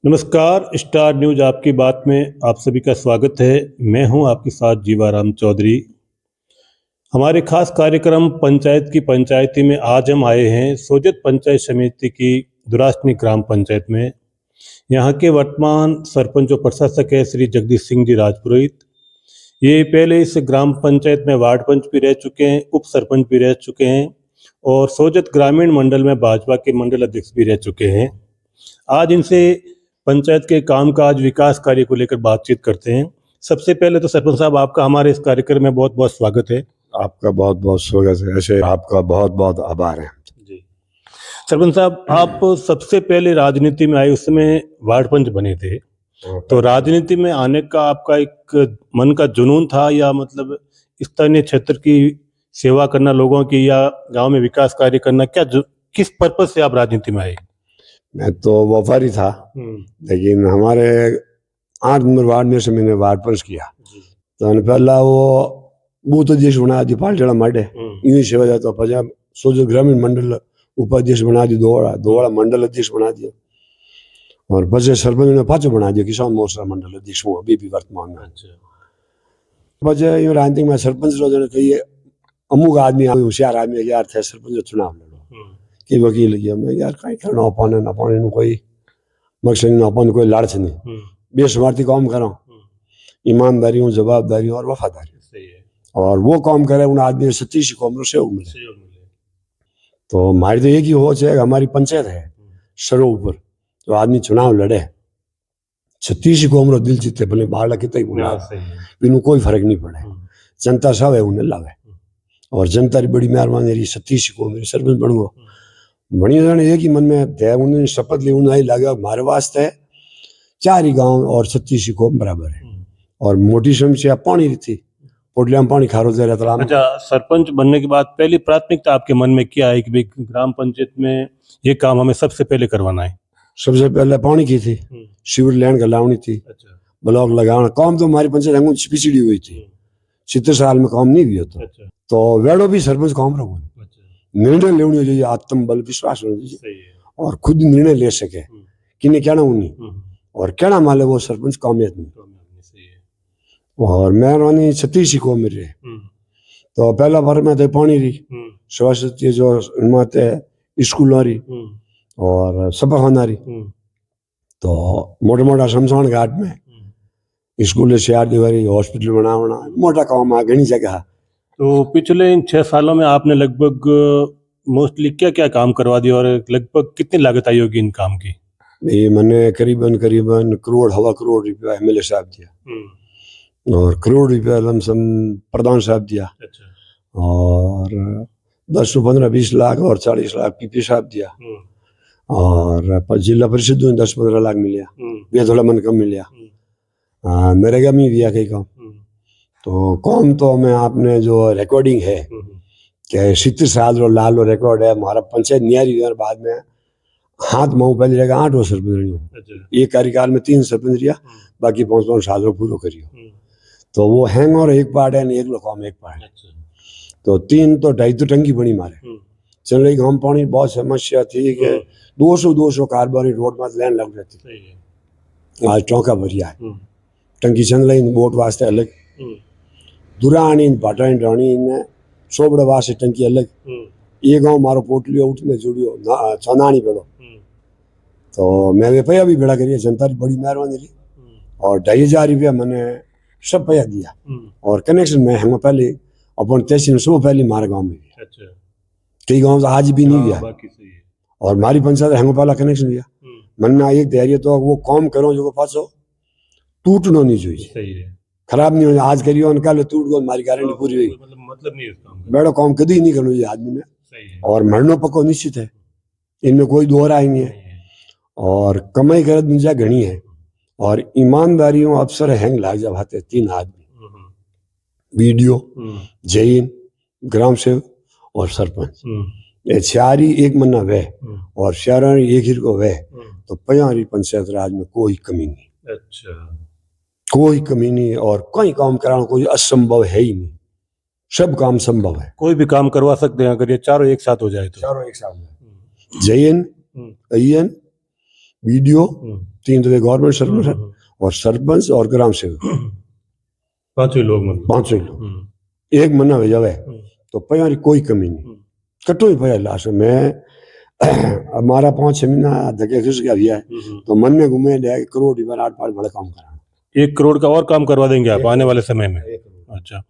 नमस्कार, star news आपकी बात में आप सभी का स्वागत है। मैं हूं आपके साथ जीवाराम चौधरी। हमारे खास कार्यक्रम पंचायत की पंचायती में आज हम आए हैं सोजत पंचायत समिति की दुरासनी ग्राम पंचायत में। यहाँ के वर्तमान सरपंच और प्रशासक है श्री जगदीश सिंह जी राजपुरोहित। ये पहले इस ग्राम पंचायत में वार्ड पंच भी रह चुके हैं, उप सरपंच भी रह चुके हैं और सोजत ग्रामीण मंडल में भाजपा के मंडल अध्यक्ष भी रह चुके हैं। आज इनसे पंचायत के कामकाज विकास कार्य को लेकर बातचीत करते हैं। सबसे पहले तो सरपंच साहब, आपका हमारे इस कार्यक्रम में बहुत बहुत स्वागत है। आपका बहुत बहुत स्वागत है। ऐसे आपका बहुत बहुत आभार है जी सरपंच साहब, आप सबसे पहले राजनीति में आए, उस समय वार्ड पंच बने थे, तो राजनीति में आने का आपका एक मन का जुनून था या मतलब स्थानीय क्षेत्र की सेवा करना, लोगों की, या गांव में विकास कार्य करना, किस पर्पज से आप राजनीति में आए? मैं तो व्यापारी था, लेकिन हमारे 8 नंबर वार्ड में से मैंने वार्ड पंच किया। तो पहला वो बूथ अध्यक्ष बना दी पालचड़ा माडे, यूं सेवा जाता पंजाब सोजत ग्रामीण मंडल उपाध्यक्ष बना दी, दोवाड़ा मंडल अध्यक्ष बना दिया और पचे सरपंच ने पाचो बना दिया किसान मोर्चा मंडल अध्यक्ष हूँ अभी भी वर्तमान में। पचे यूं राजनीति में सरपंच रोज कहिए अमुक आदमी होशियार आदमी यार थे सरपंच चुनाव लड़ो कि वकील गया मैं यार कहीं करना अपन ना पाने कोई मकसद ना अपन कोई लालच नहीं, बेशुमारती काम करो, ईमानदारी हूँ, जवाबदारी और वफादारी, और वो काम करे उन आदमी सच्ची कौम से मिले। तो हमारी तो एक ही हो चाहे हमारी पंचायत है सरो ऊपर तो आदमी चुनाव लड़े छत्तीस कौम रो दिल जीते भले बाहर कितना ही कोई फर्क नहीं पड़े, जनता सब है उन्हें लावे और जनता की बड़ी मेहरबानी रही सतीश कौम सरपंच बन गो बनी जाने एक ही मन में थे। उन्होंने शपथ ली उन्हें लगा हमारे वास्ते 4 ही गांव और 36 कौम बराबर है और मोटी समस्या पानी रही थी, पोटलिया में पानी खारो दे रहा। अच्छा, सरपंच बनने के बाद पहली प्राथमिकता आपके मन में क्या है कि भाई ग्राम पंचायत में ये काम हमें सबसे पहले करवाना है? सबसे पहले पानी की थी, शिविर लैंड गलावनी थी, ब्लॉक लगाना। काम तो हमारी पंचायत पिछड़ी हुई थी, 70 साल में काम नहीं हुआ तो वेड़ो भी सरपंच काम रहो, निर्णय लेने चाहिए, आत्मबल विश्वास होना चाहिए और खुद निर्णय ले सके कि कहना उन्हीं और कहना माले वो सरपंच कामयाब नहीं। और मेहरबानी 36 को मेरे तो पहला भर में थे पानी रही स्वास्थ्य जो माते स्कूल रही और सफा खाना रही, तो मोटा मोटा शमशान घाट में स्कूल से 8 दीवारी हॉस्पिटल बनाना मोटा काम आ घनी जगह। तो पिछले इन 6 सालों में आपने लगभग मोस्टली क्या क्या काम करवा दिया और लगभग कितनी लागत आई होगी इन काम की? ये मैंने करीबन करोड़ 1.25 करोड़ रुपया MLA साहब दिया और करोड़ रुपया लमसम प्रधान साहब दिया और 10 से 15-20 लाख और 40 लाख PP साहब दिया और जिला परिषद में 10-15 लाख मिलिया, ये थोड़ा मन कम मिलिया। मेरे का भी दिया कई काम। तो कौन तो मैं आपने जो रिकॉर्डिंग है क्या 70 साल रो लाल रो रिकॉर्ड है हमारा पंचायत न्यारी बाद में हाथ माऊ पहले रहेगा 8 सरपंच रही एक कार्यकाल में 3 सरपंच रिया, बाकी 5-5 साल रो पूरा करियो। तो वो हैंग और एक पार्ट है एक लोग काम एक पार्ट तो 3 तो 2.5 टंकी बनी मारे चल रही गाँव पानी बहुत समस्या थी कि 200 कारबारी रोड में लैंड लग जाती। आज चौका भरिया है टंकी चल रही बोट वास्ते अलग दुरानी भाटानी रानी ने सोबड़े वास्ते टंकी अलग, ये गांव मारो पोटलियो उठने जुड़ियो चौनानी बेड़ो। तो मैं वे पैया भी बेड़ा करिए, जनता की बड़ी मेहरबानी रही और 2,500 रुपया मैंने सब पैया दिया और कनेक्शन में हम पहले अपन तहसील सब पहले हमारे गाँव में कई गाँव से आज भी नहीं गया और हमारी पंचायत हम पहला कनेक्शन दिया। मन में एक धैर्य तो वो काम करो जो पाछो टूटना नहीं चाहिए, खराब नहीं हो आज करियो कल टूट गो हमारी गारंटी पूरी हुई मतलब नहीं है बेड़ो काम कभी नहीं करना चाहिए आदमी में और मरनो पक्को निश्चित है, इनमें कोई दोहरा ही नहीं है और कमाई कर दुनिया घनी है और ईमानदारियों अफसर हैंग लाग जा भाते 3 आदमी BDO जैन ग्राम सेवक और सरपंच ये 4 ही एक मन्ना वे और 4 एक ही को वे तो 50 पंचायत राज में कोई कमी नहीं। अच्छा, कोई कमी नहीं और कोई काम कराना कोई असंभव है ही नहीं, सब काम संभव है, कोई भी काम करवा सकते हैं अगर ये चारों एक साथ हो जाए तो। चारों एक साथ जैन अयन बीडीओ, 3 दफे गवर्नमेंट सर्वेंट और सरपंच और ग्राम सेवक, 5 लोग, मतलब 5 लोग एक महीना भेजा हुआ है। तो पैसा कोई कमी नहीं, कटो ही पैसा लास्ट में। हमारा 5-6 महीना धके घिस गया भैया, तो मन में घूमे 1 करोड़ 8-5 बड़े काम करा। 1 करोड़ का और काम करवा देंगे आप आने वाले समय में? अच्छा,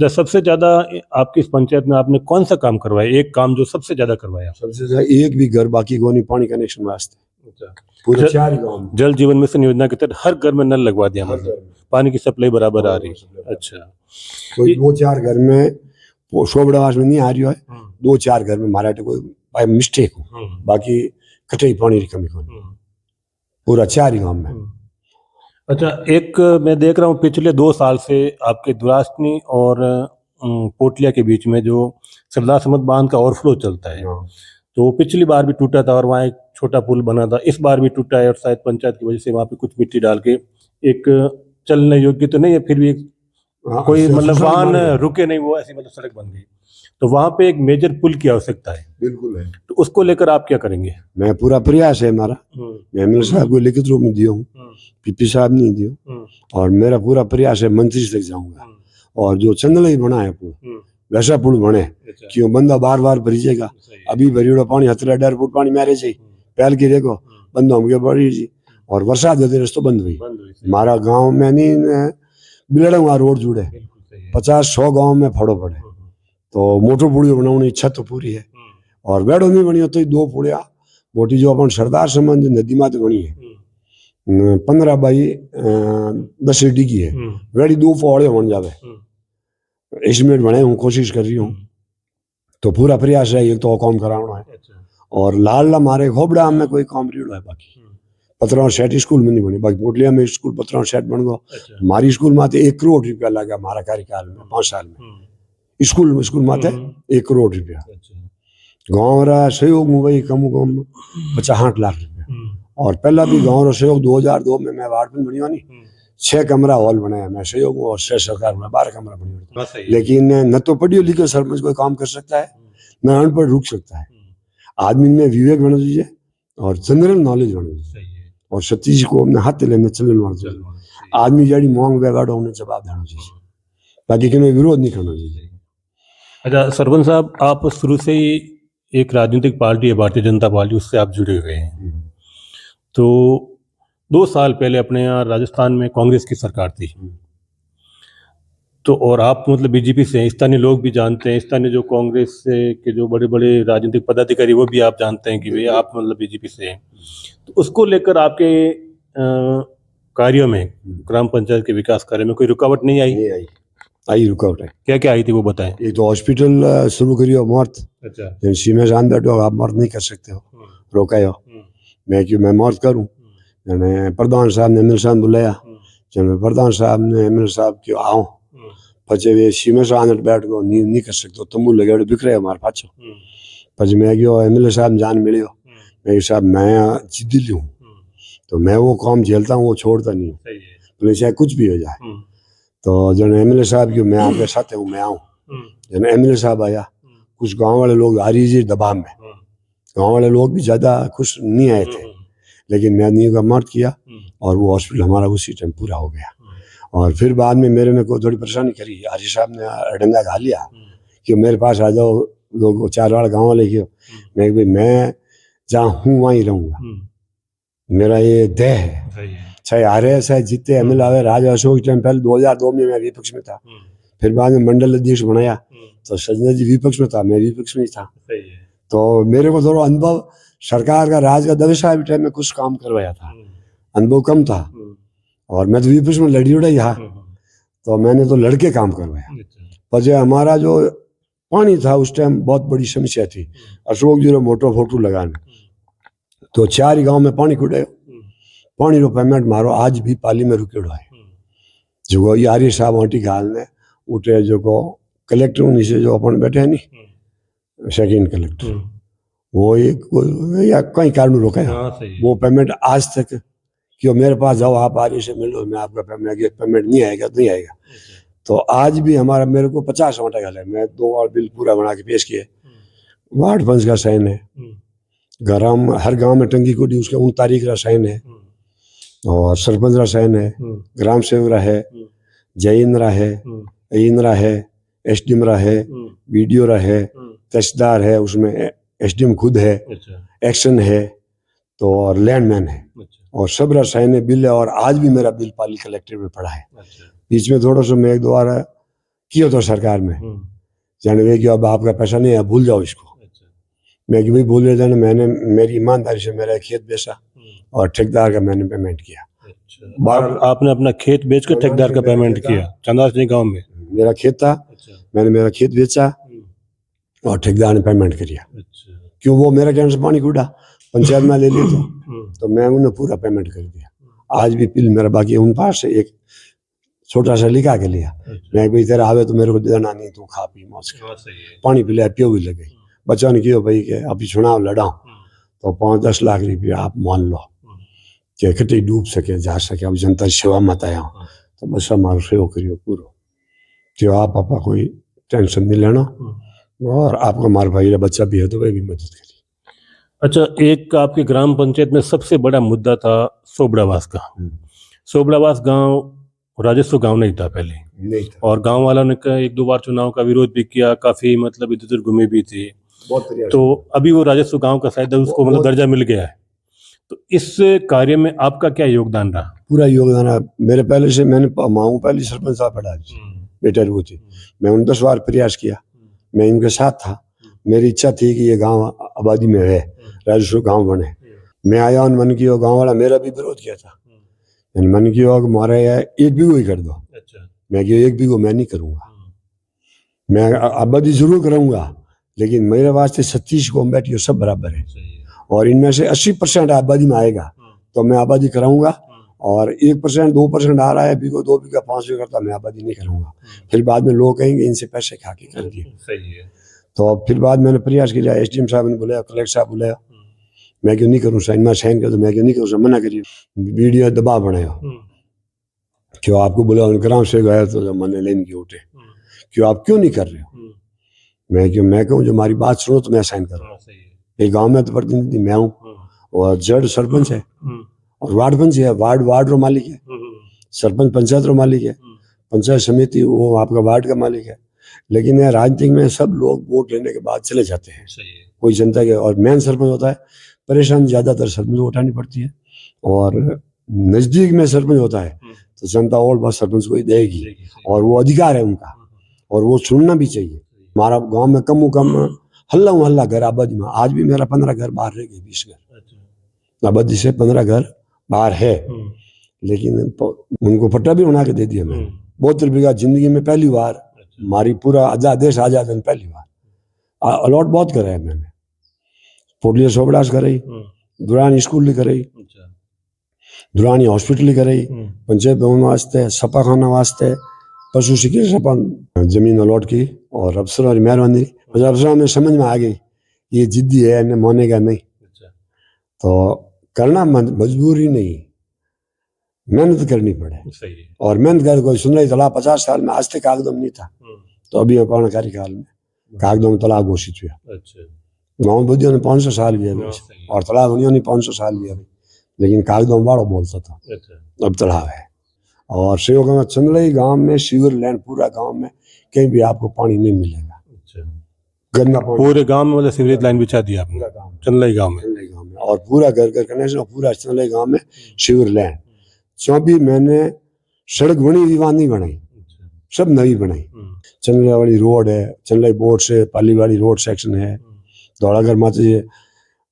सबसे ज्यादा आपकी इस पंचायत में आपने कौन सा काम करवाया? एक काम जो सबसे ज्यादा करवाया? सबसे ज्यादा एक भी घर बाकी को नहीं, पानी कनेक्शन वास्ते। अच्छा, पूरे 4 गांव में जल जीवन मिशन योजना के तहत हर घर में नल लगवा दिया, मतलब पानी की सप्लाई बराबर आ रही है। अच्छा, कोई 2-4 घर में शोबड़ावास में नहीं आ रही है, 2-4 घर में मराठे कोई मिस्टेक हो, बाकी कटे पानी की कमी को पूरा 4 गांव में। अच्छा, एक मैं देख रहा हूँ पिछले 2 साल से आपके दुरासनी और पोटलिया के बीच में जो सरदार समद बांध का ओवरफ्लो चलता है, तो पिछली बार भी टूटा था और वहाँ एक छोटा पुल बना था, इस बार भी टूटा है और शायद पंचायत की वजह से वहाँ पे कुछ मिट्टी डाल के एक चलने योग्य तो नहीं है, फिर भी एक कोई मतलब वाहन रुके नहीं, वो ऐसी मतलब सड़क बन गई। तो वहाँ पे एक मेजर पुल की आवश्यकता है। बिल्कुल है। तो उसको लेकर आप क्या करेंगे? मैं पूरा प्रयास है हमारा, मैं एमएलए साहब को लिखित रूप में दिया हूँ, पीपी साहब नहीं दिया, और मेरा पूरा प्रयास है मंत्री तक जाऊंगा। और जो चंदलाई बना है पुल, वैसा पुल बने, क्यों बंदा बार बार भरीजेगा। अभी भरीड़ो पानी 1.5 फुट पानी मारे जी, पहल की देखो बंद होंगे बड़ी जी, और बरसात देते रस्तो बंद हुई। हमारा गाँव में नहीं बिलड़ा हुआ रोड जुड़े, 50-100 गाँव में फड़ो पड़े, तो मोटो पुड़ियो बनाने इच्छा तो पूरी है। और बेड़ो नहीं बनी तो 2 पुड़िया मोटी जो अपन सरदार संबंध नदी माते बनी है, 15 बाई 10 एडी की है, वेड़ी 2 पौड़े बन जावे, एस्टिमेट बने हूँ, कोशिश कर रही हूँ। तो पूरा प्रयास है, एक तो काम कराना है। और लाल मारे खोबड़ा में कोई काम रीड़ो है, बाकी 15 सेट स्कूल में नहीं बनी, बाकी पोटलिया में स्कूल 15 सेट बन गो। हमारी स्कूल माते 1 करोड़ रुपया लगा हमारा कार्यकाल में, 5 साल में स्कूल माते 1 करोड़ रुपया। गाँव रा सहयोग में भाई कम 65 लाख रुपया। और पहला भी गाँव रा सहयोग 2002 में मैं वार्ड में बनी, 6 कमरा हॉल बनाया मैं सहयोग में, और सरकार में 12 कमरा बनी। लेकिन न तो पढ़ियो लिखो सरपंच कोई काम कर सकता है, न अनपढ़ रुक सकता है। आदमी में विवेक होना चाहिए और जनरल नॉलेज होना चाहिए, और सतीश को अपने हाथ लेने चलना चाहिए। आदमी जड़ी मांग व्यवहार होने जवाब देना चाहिए, बाकी किसी विरोध नहीं करना चाहिए। अच्छा सरपंच साहब, आप शुरू से ही एक राजनीतिक पार्टी है भारतीय जनता पार्टी, उससे आप जुड़े हुए हैं। तो 2 साल पहले अपने यहाँ राजस्थान में कांग्रेस की सरकार थी, तो और आप मतलब बीजेपी से हैं, स्थानीय लोग भी जानते हैं, स्थानीय जो कांग्रेस के जो बड़े बड़े राजनीतिक पदाधिकारी वो भी आप जानते हैं कि भैया आप मतलब बीजेपी से हैं। तो उसको लेकर आपके कार्यों में, ग्राम पंचायत के विकास कार्य में कोई रुकावट नहीं आई? आई रुकावट है। क्या क्या आई थी वो बताएं। एक तो हॉस्पिटल शुरू करियो मौत, अच्छा सीमे जान बैठो आप मौत नहीं कर सकते हो, रोका हो। मैं मौत करूँ, मैंने प्रधान साहब ने एमएलए साहब बुलाया, जब प्रधान साहब ने एमएलए साहब क्यों आओ पचे वे सीमे से आने बैठ गो नहीं कर सकते, तम्बू लगे बिखरे हमारे पाछो। पचे मैं गयो एमएलए साहब जान मिलियो, मैं साहब मैं जिद्दी हूँ, तो मैं वो काम झेलता हूँ, वो छोड़ता नहीं हूँ, तो चाहे कुछ भी हो जाए। तो जन एमएलए साहब क्यों मैं आपके साथ हूँ, मैं आऊँ। जन एमएलए साहब आया, कुछ गाँव वाले लोग आ रही जी दबाव में, गाँव वाले लोग भी ज़्यादा खुश नहीं आए थे, लेकिन मैं का मर्द किया और वो हॉस्पिटल हमारा उसी टाइम पूरा हो गया। और फिर बाद में मेरे में को थोड़ी परेशानी करी, आर्य साहब ने डंगा खा लिया कि मेरे पास आ जाओ लोग 4 वाला गाँव वाले क्यों। मैं भाई मैं जहाँ हूँ वहीं रहूँगा, मेरा ये देह है, चाहे हारे चाहे जीते एमएलए आवे। राजा अशोक टाइम पहले 2002 में मैं विपक्ष में था, फिर बाद में मंडल अध्यक्ष बनाया तो संजय जी विपक्ष में था, मैं विपक्ष में था। तो मेरे को थोड़ा अनुभव सरकार का राज का दवे साहब टाइम में कुछ काम करवाया था, अनुभव कम था, और मैं तो विपक्ष में लड़ी उड़ा यहाँ, तो मैंने तो लड़के काम करवाया। पर जो हमारा जो पानी था उस टाइम बहुत बड़ी समस्या थी, अशोक जी रो मोटो फोटो लगाने, तो 4 गांव में पानी खुड़े, पानी रो पेमेंट मारो आज भी पाली में रुकेड़ो है। जो ये आर्य साहब आंटी हाल ने उठे जो को कलेक्टर नीचे जो अपन बैठे हैं नहीं सेकंड कलेक्टर, वो एक या कई कारण रोका है वो पेमेंट आज तक क्यों मेरे पास जाओ आप आर्य से मिलो, मैं आपका पेमेंट नहीं आएगा नहीं आएगा। तो आज भी हमारा मेरे को 50 घंटा गल है, मैं 2 और बिल पूरा बना के पेश किए, वार्ड पंच का साइन है, हर गांव में टंकी कोडी उसका उन तारीख का साइन है और सरपंच का साइन है, ग्राम सेवक रहा है, जैन रहा है, इन रहा है, एसडीएम रहा है, बीडीओ रहा है, तहसीलदार है, उसमें एसडीएम खुद है, एक्शन है, तो और लैंडमैन है और सब रहा साइन है, बिल है। और आज भी मेरा बिल पाली कलेक्टर में पड़ा है। बीच में थोड़ा सा मैं एक दो बार किया था सरकार में, जाने वे कि अब आपका पैसा नहीं है, भूल जाओ इसको। मैं कि भाई भूल रहे जाने, मैंने मेरी ईमानदारी से मेरा खेत बेचा और ठेकेदार का मैंने पेमेंट किया। आपने अपना खेत बेचकर ठेकेदार का पेमेंट किया चंदा सिंह गांव में? मेरा खेत था, मैंने मेरा खेत बेचा और ठेकेदार ने पेमेंट किया। क्यों? वो मेरा कहने से पानी कूदा, पंचायत में ले ली तो मैं उन्हें पूरा पेमेंट कर दिया। आज भी बिल मेरा बाकी उन पास से एक छोटा सा लिखा के लिया, मैं भाई तेरा आवे तो मेरे को देना नहीं, तू खा पी मौज पानी पी लिया, पियो भी लगे। बच्चा ने क्यों भाई के अभी चुनाव लड़ा तो 5-10 लाख रुपया आप मान लो कि कटे डूब सके जा सके, अब जनता सेवा मत आया तो बस हमारा सेवा करियो पूरा, तो आप पापा कोई टेंशन नहीं लेना और आपका मार भाई का बच्चा भी है तो वह भी मदद करिए। अच्छा, एक आपके ग्राम पंचायत में सबसे बड़ा मुद्दा था सोबड़ावास का। सोबड़ावास गांव राजस्व गांव नहीं था पहले, नहीं था। और गांव वालों ने 1-2 बार चुनाव का विरोध भी किया, काफी मतलब इधर उधर घूमे भी थे, तो अभी वो राजस्व गांव का शायद उसको मतलब दर्जा मिल गया है। तो इस कार्य में आपका क्या योगदान रहा? पूरा योगदान है मेरे। पहले से मैंने मांगू पहले सरपंच साहब पढ़ा बेटा वो थी, मैं उन 10 बार प्रयास किया, मैं इनके साथ था। मेरी इच्छा थी कि ये गांव आबादी में है, राजस्व गांव बने। मैं आया और मन किया, गांव वाला मेरा भी विरोध किया था, मन किया कि मारा एक बीघो ही कर दो। मैं क्यों 1 बीघो मैं नहीं करूंगा, मैं आबादी जरूर करूंगा, लेकिन मेरे वास्ते 36 कौम बैठी सब बराबर है और इनमें से 80% आबादी में आएगा तो मैं आबादी कराऊंगा, और 1% 2% आ रहा है बीघो 2 बीघा 5 बीघा करता मैं आबादी नहीं कराऊंगा। फिर बाद में लोग कहेंगे इनसे पैसे खा के कर दिए। तो फिर बाद मैंने प्रयास किया, एसडीएम साहब ने बुलाया, कलेक्टर साहब बुलाया, मैं क्यों नहीं करूँ साइन, मैं साइन कर दूँ, मैं क्यों नहीं करूँ, मना करिए। वीडियो दबाव बनाया, क्यों आपको बुला ग्राम से गया तो मैंने लेन की उठे, क्यों आप क्यों नहीं कर रहे हो। मैं कहूँ जो हमारी बात सुनो तो मैं साइन करूँ। एक गांव में तो प्रतिनिधि मैं हूँ और जड़ सरपंच है और वार्ड पंच है, वार्ड रो मालिक है, सरपंच पंचायत रो मालिक है, पंचायत समिति वो आपका वार्ड का मालिक है। लेकिन राजनीतिक में सब लोग वोट लेने के बाद चले जाते हैं, कोई जनता के, और मेन सरपंच होता है, परेशान ज्यादातर सरपंच को उठानी पड़ती है, और नजदीक में सरपंच होता है तो जनता और बात सरपंच को ही देगी और वो अधिकार है उनका और वो सुनना भी चाहिए। हमारा गांव में कम हल्ला घर आबादी में, आज भी मेरा 15 घर बाहर रह गए, 20 घर आबादी से 15 घर बाहर है, लेकिन उनको पट्टा भी बना के दे दिया मैंने। 72 बीघा जिंदगी में पहली बार, हमारी पूरा देश आजाद है पहली बार अलॉट बहुत करा है मैंने। पोटलिया सोबड़ास कराई, दुरानी स्कूल कराई, दुरानी हॉस्पिटल कराई, पंचायत भवन वास्ते, सपा खाना वास्ते, पशु चिकित्सा जमीन अलॉट की, और अफसरों की मेहरबानी, अफसरों में समझ में आ गई ये जिद्दी है, इन्हें मानेगा नहीं तो करना मजबूरी नहीं, मेहनत करनी पड़े। और मेहनत कर कोई सुन रही तालाब 50 साल में आज तक कागदम नहीं था, तो अभी अपना कार्यकाल में कागदम तालाब घोषित हुआ। गाँव बुद्धियों ने 500 साल भी है और तालाब ने 500 साल भी है, लेकिन कागदम बाड़ो बोलता था, अब तालाब है। और सेवक चंदलई गांव में सीवर लैंड, पूरा गांव में कहीं भी आपको पानी नहीं मिलेगा, गंदा पानी पूरे गांव में, मतलब सीवरेज लाइन बिछा दिया आपने चंदलई गांव में, और पूरा घर कनेक्शन, पूरा चंदलई गांव में सीवर लैंड। 24 मैंने सड़क बनी, विवाह नहीं बनाई, सब नई बनाई। चंदलई वाली रोड है, चंदलई बोर्ड से पाली वाली रोड सेक्शन है, दौड़ागर माता जी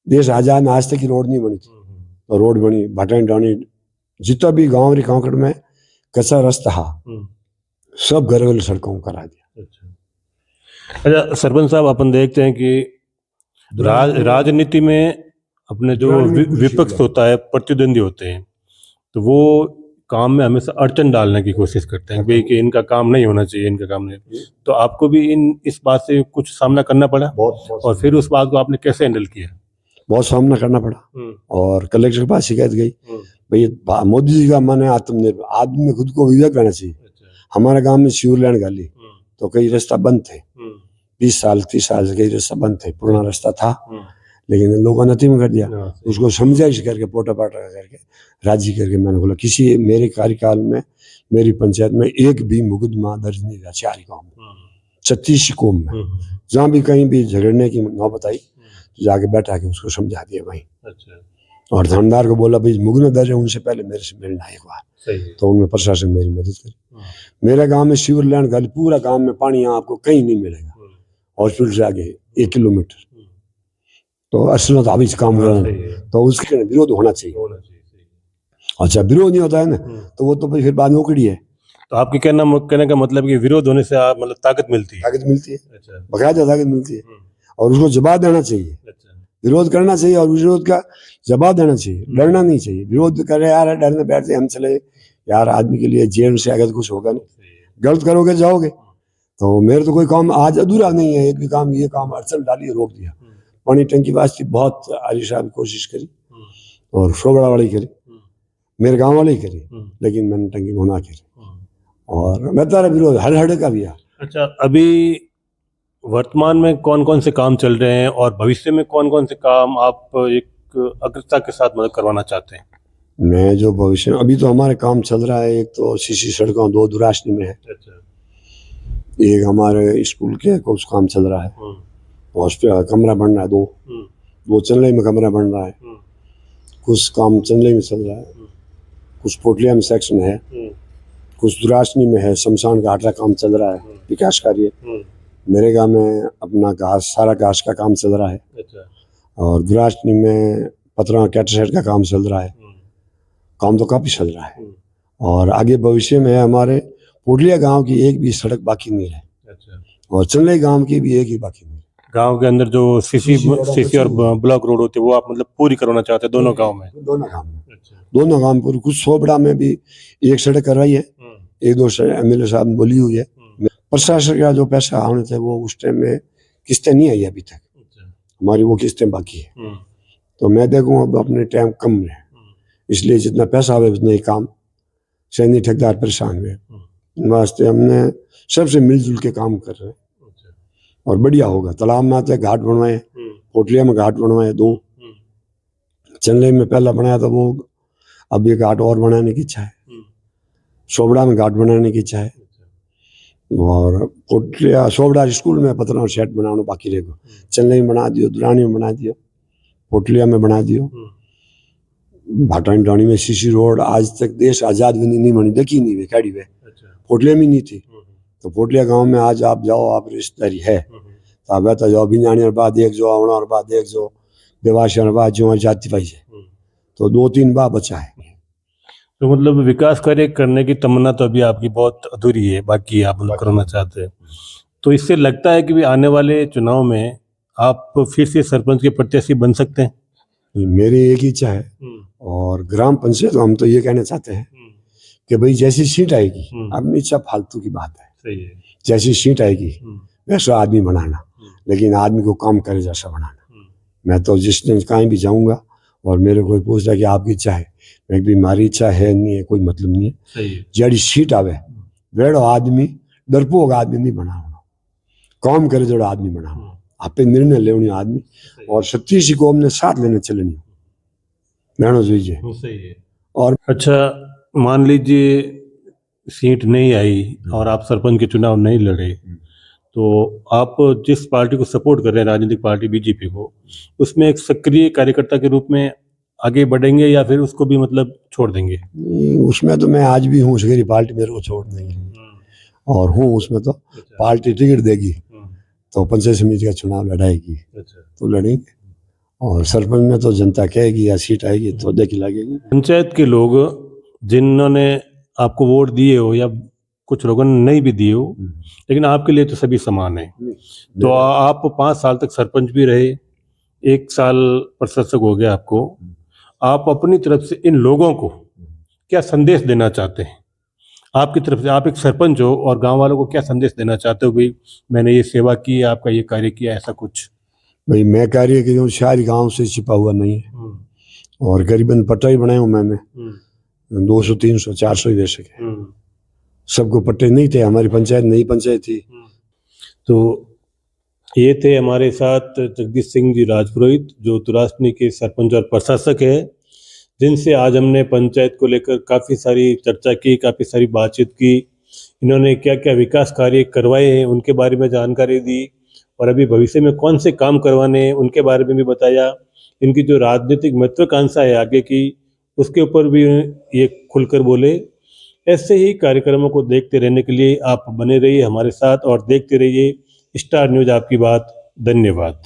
देश आजाद में आज तक की रोड नहीं बनी थी, तो रोड बनी। भाटानी डानी जितना भी गाँव री कांकड़ में कच्चा रास्ता सब घर वाले सड़कों करा दिया। अच्छा सरपंच साहब, अपन देखते हैं कि राजनीति में अपने जो विपक्ष होता है, प्रतिद्वंदी होते हैं, तो वो काम में हमेशा अड़चन डालने की कोशिश करते हैं भाई कि इनका काम नहीं होना चाहिए, इनका काम नहीं। तो आपको भी इस बात से कुछ सामना करना पड़ा? बहुत और फिर उस बात को आपने कैसे हैंडल किया? बहुत सामना करना पड़ा और कलेक्टर के पास शिकायत गई, भाई मोदी जी का मन है आत्मनिर्भर, आदमी में खुद को विवेक रहना चाहिए। हमारे गांव में सीवर लाइन गाली तो कई रास्ता बंद थे, 20 साल 30 साल से कई रास्ता बंद थे, पुराना रास्ता था, लेकिन लोगों ने नतीम कर दिया। सही। उसको समझाइश करके पोटा पाटा करके राजी करके मैंने बोला किसी मेरे कार्यकाल में मेरी पंचायत में एक भी मुकदमा दर्ज नहीं हुआ 4 गाँव में 36 कौम में। जहाँ भी कहीं भी झगड़ने की नौबत आई तो जाके बैठा के उसको समझा दिया भाई। अच्छा। और थानेदार को बोला भाई मुकदमा दर्ज है उनसे पहले मेरे से मिलना एक बार। सही। तो उनमें प्रशासन मेरी मदद करी। मेरे गांव में सीवर लाइन गाली पूरा गांव में पानी यहाँ आपको कहीं नहीं मिलेगा हॉस्पिटल से आगे 1 किलोमीटर। तो असलत हाफिज काम कर रहे हैं तो उसके विरोध होना चाहिए। अच्छा विरोध नहीं होता है ना तो वो तो फिर बाद में उकड़ी है। तो आपके कहने का मतलब कि विरोध होने से आप मतलब ताकत मिलती है। अच्छा। बकायदा ताकत मिलती है और उसको जवाब देना चाहिए। अच्छा। विरोध करना चाहिए और विरोध का जवाब देना चाहिए, डरना नहीं चाहिए। विरोध करे यार डरने बैठते हम चले यार आदमी के लिए जेल से अगर कुछ होगा नहीं, गलत करोगे जाओगे। तो मेरे तो कोई काम आज अधूरा नहीं है, एक भी काम ये काम अड़चन डाली रोक दिया। पानी टंकी वास्ते बहुत आली साहब कोशिश करी और शोबड़ा वाली करी, मेरे गांव वाले ही करी, लेकिन मैंने टंकी होना करी और मैं तारा विरोध हर हड़ का भी। अच्छा अभी वर्तमान में कौन कौन से काम चल रहे हैं और भविष्य में कौन कौन से काम आप एक अग्रता के साथ मदद करवाना चाहते हैं? मैं जो भविष्य में अभी तो हमारे काम चल रहा है, एक तो सीसी सड़कों 2 दुराशनी में है। अच्छा। एक हमारे स्कूल के कुछ काम चल रहा है, हॉस्पिटल कमरा बन रहा है 2 चंदले में कमरा बन रहा है, कुछ काम चंदले में चल रहा है, कुछ पोटलिया में सेक्शन है, कुछ दुराशनी में है, शमशान घाट का काम चल रहा है विकास कार्य। मेरे गांव में अपना घास सारा घास का काम चल रहा है। अच्छा। और दुराशनी में पतरा कैटसेट का काम चल रहा है, काम तो काफी चल रहा है। और आगे भविष्य में हमारे पोटलिया गांव की एक भी सड़क बाकी नहीं है। अच्छा। और चंदले गांव की भी एक ही बाकी नहीं है। गांव के अंदर जो सीसी और ब्लॉक रोड होती है वो आप मतलब पूरी करवाना चाहते हैं दोनों गांव में? दोनों गांव में। अच्छा। दोनों गांव में कुछ सोबड़ा में भी एक सड़क करवाई है, 1-2 MLA साहब बोली हुई है। प्रशासन का जो पैसा आने थे वो उस टाइम में किस्तें नहीं आई अभी तक। अच्छा। हमारी वो किस्तें बाकी है। तो मैं देखूँ अब अपने टाइम कम है, इसलिए जितना पैसा आवे उतना ही काम सैनी ठेकेदार परेशान हुए वास्ते हमने सबसे मिलजुल के काम कर रहे हैं। अच्छा। और बढ़िया होगा। तालाब में आते घाट बनवाए, पोटलिया में घाट बनवाए 2, चंदले में पहला बनाया था वो, अब ये घाट और बनाने की इच्छा है, सोबड़ा में घाट बनाने की इच्छा है। और पोटलिया सोबड़ा स्कूल में पतरा सेट बनाना बाकी रहेगा, चंदले में बना दियो, दुरानी में बना दियो, पोटलिया में बना दियो, भाटानी डाणी में सीसी रोड आज तक देश आजाद भी नहीं बनी, देखी नहीं वे कैडी वे। अच्छा। पोटलिया में नहीं थी। तो पोटलिया गांव में आज आप जाओ, आप रिश्तेदारी है तो आप बता जाओ बिंजानी और बाद एक जो आवना और बाद एक जो देवाशी और बाद जो जाति पाई है तो 2-3 बार बचा है। तो मतलब विकास कार्य करने की तमन्ना तो अभी आपकी बहुत अधूरी है, बाकी आप मतलब करना चाहते हैं। तो इससे लगता है कि भी आने वाले चुनाव में आप फिर से सरपंच के प्रत्याशी बन सकते हैं? मेरी एक ही इच्छा है और ग्राम पंचायत हम तो ये कहना चाहते हैं कि भाई जैसी सीट आएगी, अपनी इच्छा फालतू की बात है। सही है। जैसी सीट आएगी वैसा आदमी बनाना, लेकिन आदमी को काम करे जैसा बनाना। मैं तो जिस दिन कहीं भी जाऊंगा और मेरे कोई पूछता कि आपकी इच्छा है, मैं भी हमारी इच्छा है नहीं है, कोई मतलब नहीं है। जड़ी सीट आवे वेड़ो आदमी डरपोक आदमी नहीं बनाना, काम करे जो आदमी बनाना, आप पे निर्णय लेनी आदमी और 36 को हमने साथ लेने चलनी रहना चाहिए। और अच्छा मान लीजिए सीट नहीं आई और आप सरपंच के चुनाव नहीं लड़े, तो आप जिस पार्टी को सपोर्ट कर रहे हैं, राजनीतिक पार्टी बीजेपी को, उसमें एक सक्रिय कार्यकर्ता के रूप में आगे बढ़ेंगे या फिर उसको भी मतलब छोड़ देंगे? उसमें तो मैं आज भी हूँ, उसकी पार्टी मेरे को छोड़ देंगे और हूँ उसमें तो पार्टी टिकट देगी तो पंचायत समिति का चुनाव लड़ाएगी। अच्छा। तो लड़ेंगे और सरपंच में तो जनता कहेगी या सीट आएगी तो देखी लगेगी। पंचायत के लोग जिन्होंने आपको वोट दिए हो या कुछ लोगों ने नहीं भी दिए हो, लेकिन आपके लिए तो सभी समान है। तो आप 5 साल तक सरपंच भी रहे, 1 साल प्रशासक हो गया आपको, आप अपनी तरफ से इन लोगों को क्या संदेश देना चाहते हैं? आपकी तरफ से आप एक सरपंच हो और गांव वालों को क्या संदेश देना चाहते हो? भाई मैंने ये सेवा की, आपका ये कार्य किया, ऐसा कुछ? भाई मैं कार्य की सारी गांव से छिपा हुआ नहीं है और करीबन पट्टा ही बनाए हूँ मैंने 200, 300, 400 दे सके। सबको पट्टे नहीं थे, हमारी पंचायत नई पंचायत थी। तो ये थे हमारे साथ जगदीश सिंह जी राजपुरोहित, जो तुरासनी के सरपंच और प्रशासक है, जिनसे आज हमने पंचायत को लेकर काफ़ी सारी चर्चा की, काफ़ी सारी बातचीत की। इन्होंने क्या क्या विकास कार्य करवाए हैं उनके बारे में जानकारी दी, और अभी भविष्य में कौन से काम करवाने हैं उनके बारे में भी बताया। इनकी जो राजनीतिक महत्वाकांक्षा है आगे की, उसके ऊपर भी ये खुलकर बोले। ऐसे ही कार्यक्रमों को देखते रहने के लिए आप बने रहिए हमारे साथ और देखते रहिए स्टार न्यूज़ आपकी बात। धन्यवाद।